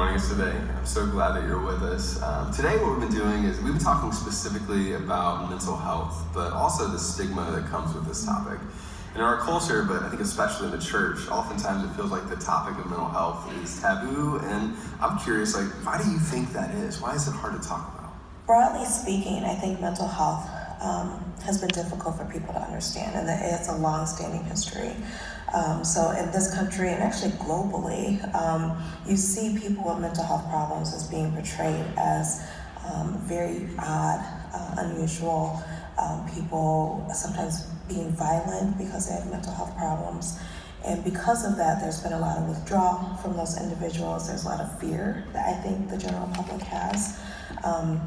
joining us today. I'm so glad that you're with us. Today what we've been doing is we've been talking specifically about mental health, but also the stigma that comes with this topic. In our culture, but I think especially in the church, oftentimes it feels like the topic of mental health is taboo, and I'm curious, why do you think that is? Why is it hard to talk about? Broadly speaking, I think mental health has been difficult for people to understand, and that it's a long-standing history. So in this country, and actually globally, you see people with mental health problems as being portrayed as very odd, unusual, people sometimes being violent because they have mental health problems. And because of that, there's been a lot of withdrawal from those individuals. There's a lot of fear that I think the general public has,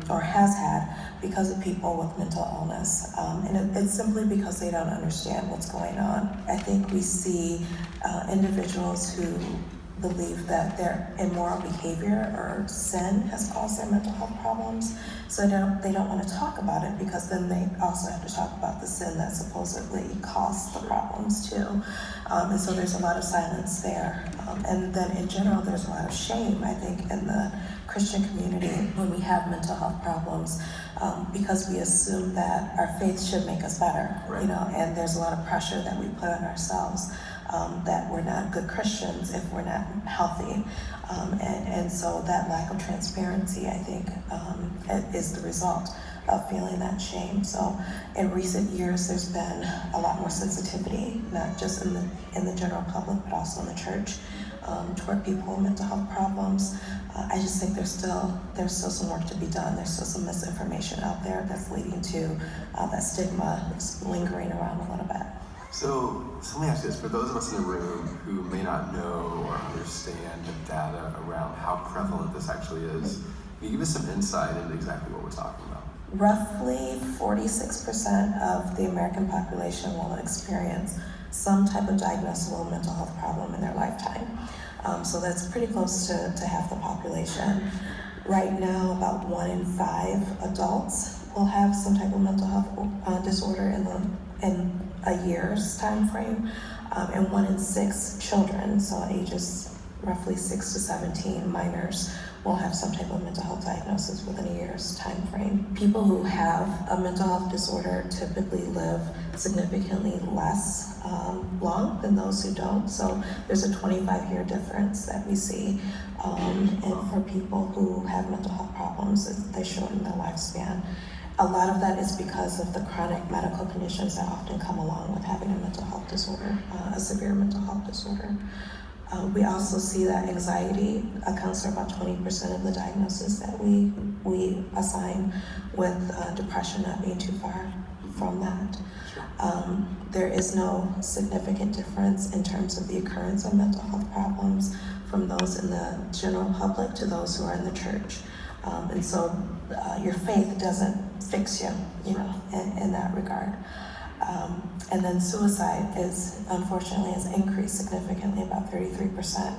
or has had, because of people with mental illness. And it's simply because they don't understand what's going on. I think we see individuals who believe that their immoral behavior or sin has caused their mental health problems. So they don't want to talk about it, because then they also have to talk about the sin that supposedly caused the problems too. And so there's a lot of silence there. And then in general, there's a lot of shame, I think, in the Christian community when we have mental health problems, because we assume that our faith should make us better, right. And there's a lot of pressure that we put on ourselves, that we're not good Christians if we're not healthy. And so that lack of transparency, I think, is the result of feeling that shame. So in recent years, there's been a lot more sensitivity, not just in the general public, but also in the church, toward people with mental health problems. I just think there's still some work to be done. There's still some misinformation out there that's leading to that stigma lingering around a little bit. So let me ask you this, for those of us in the room who may not know or understand the data around how prevalent this actually is, can you give us some insight into exactly what we're talking about? Roughly 46% of the American population will experience some type of diagnosable mental health problem in their lifetime. So that's pretty close to half the population. Right now, about 1 in 5 adults will have some type of mental health disorder in a year's time frame, and 1 in 6 children, so ages roughly 6 to 17, minors, will have some type of mental health diagnosis within a year's time frame. People who have a mental health disorder typically live significantly less long than those who don't. So there's a 25-year difference that we see. And for people who have mental health problems, they shorten their lifespan. A lot of that is because of the chronic medical conditions that often come along with having a mental health disorder, a severe mental health disorder. We also see that anxiety accounts for about 20% of the diagnosis that we assign, with depression not being too far from that. There is no significant difference in terms of the occurrence of mental health problems from those in the general public to those who are in the church. And so your faith doesn't fix you, in that regard. And then suicide unfortunately has increased significantly, about 33%,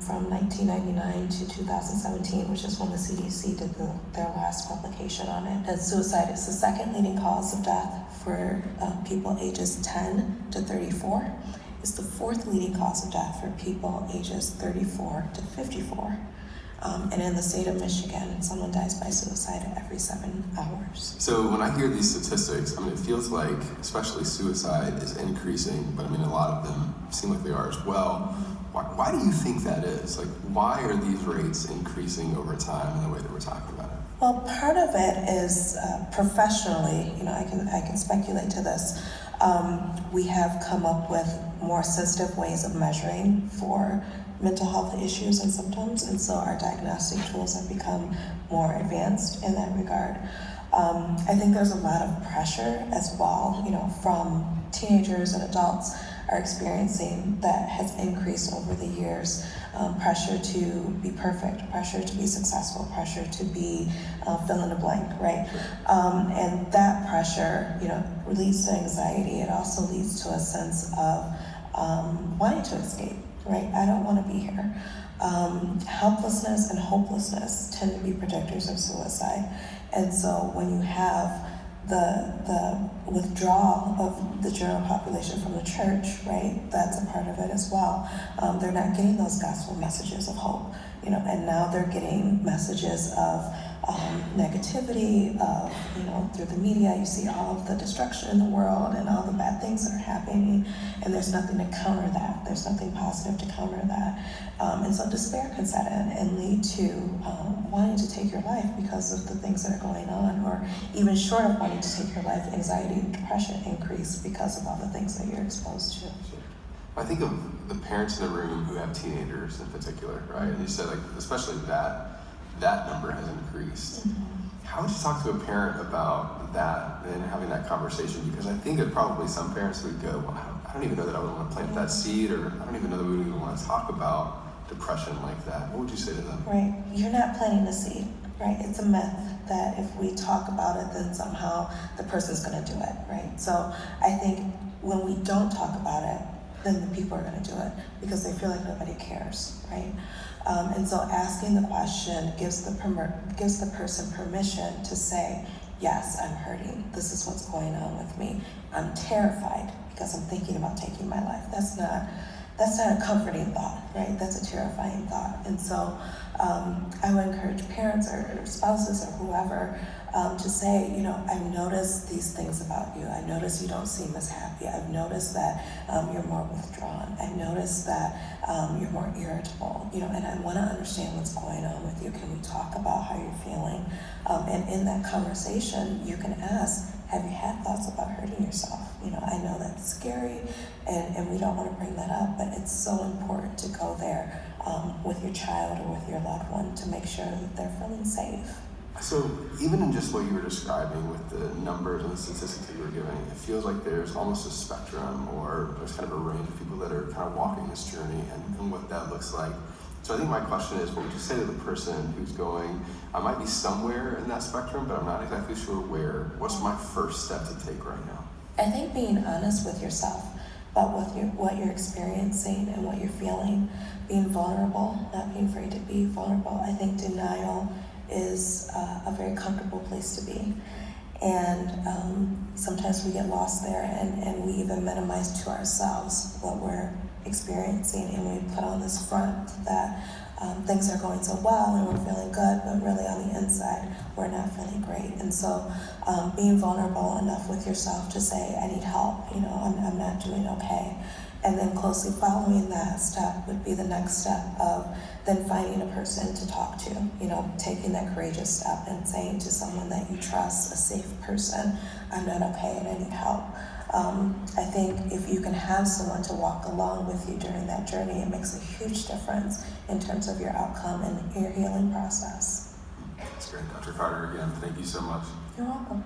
from 1999 to 2017, which is when the CDC did their last publication on it. And suicide is the second leading cause of death for people ages 10 to 34. It's the fourth leading cause of death for people ages 34 to 54. And in the state of Michigan, someone dies by suicide every 7 hours. So when I hear these statistics, it feels like, especially suicide is increasing, but a lot of them seem like they are as well. Why do you think that is? Why are these rates increasing over time in the way that we're talking about it? Well, part of it is professionally, I can speculate to this. We have come up with more sensitive ways of measuring for mental health issues and symptoms, and so our diagnostic tools have become more advanced in that regard. I think there's a lot of pressure as well, from teenagers and adults are experiencing that has increased over the years. Pressure to be perfect, pressure to be successful, pressure to be fill in the blank, right? And that pressure, leads to anxiety. It also leads to a sense of wanting to escape, right? I don't want to be here. Helplessness and hopelessness tend to be predictors of suicide. And so when you have the withdrawal of the general population from the church, right? That's a part of it as well. They're not getting those gospel messages of hope. and now they're getting messages of negativity, of, through the media, you see all of the destruction in the world and all the bad things that are happening, and there's nothing to counter that. There's nothing positive to counter that. And so despair can set in and lead to wanting to take your life because of the things that are going on, or even short of wanting to take your life, anxiety and depression increase because of all the things that you're exposed to. I think of the parents in the room who have teenagers in particular, right? And you said, like, especially that number has increased. Mm-hmm. How would you talk to a parent about that and having that conversation? Because I think that probably some parents would go, well, I don't even know that I would want to plant that seed, or I don't even know that we would even want to talk about depression like that. What would you say to them? Right. You're not planting the seed, right? It's a myth that if we talk about it, then somehow the person's going to do it, right? So I think when we don't talk about it, then the people are going to do it because they feel like nobody cares, right? And so asking the question gives the person permission to say, yes, I'm hurting. This is what's going on with me. I'm terrified because I'm thinking about taking my life. That's not a comforting thought, right? That's a terrifying thought. And so I would encourage parents or spouses or whoever to say, I've noticed these things about you. I've noticed you don't seem as happy. I've noticed that you're more withdrawn. I've noticed that you're more irritable, and I want to understand what's going on with you. Can we talk about how you're feeling? And in that conversation, you can ask, have you had thoughts about hurting yourself? I know that's scary, and we don't want to bring that up, but it's so important to go there with your child or with your loved one to make sure that they're feeling safe. So even in just what you were describing with the numbers and the statistics that you were giving, it feels like there's almost a spectrum, or there's kind of a range of people that are kind of walking this journey and what that looks like. So I think my question is, what would you say to the person who's going, I might be somewhere in that spectrum, but I'm not exactly sure where. What's my first step to take right now? I think being honest with yourself about what you're experiencing and what you're feeling, being vulnerable, not being afraid to be vulnerable. I think denial is a very comfortable place to be. And sometimes we get lost there, and we even minimize to ourselves what we're experiencing, and we put on this front that things are going so well and we're feeling good, but really on the inside we're not feeling great. And so being vulnerable enough with yourself to say, I need help, I'm not doing okay. And then closely following that step would be the next step of then finding a person to talk to, taking that courageous step and saying to someone that you trust, a safe person, I'm not okay and I need help. I think if you can have someone to walk along with you during that journey, it makes a huge difference in terms of your outcome and your healing process. That's great. Dr. Carter, again, thank you so much. You're welcome.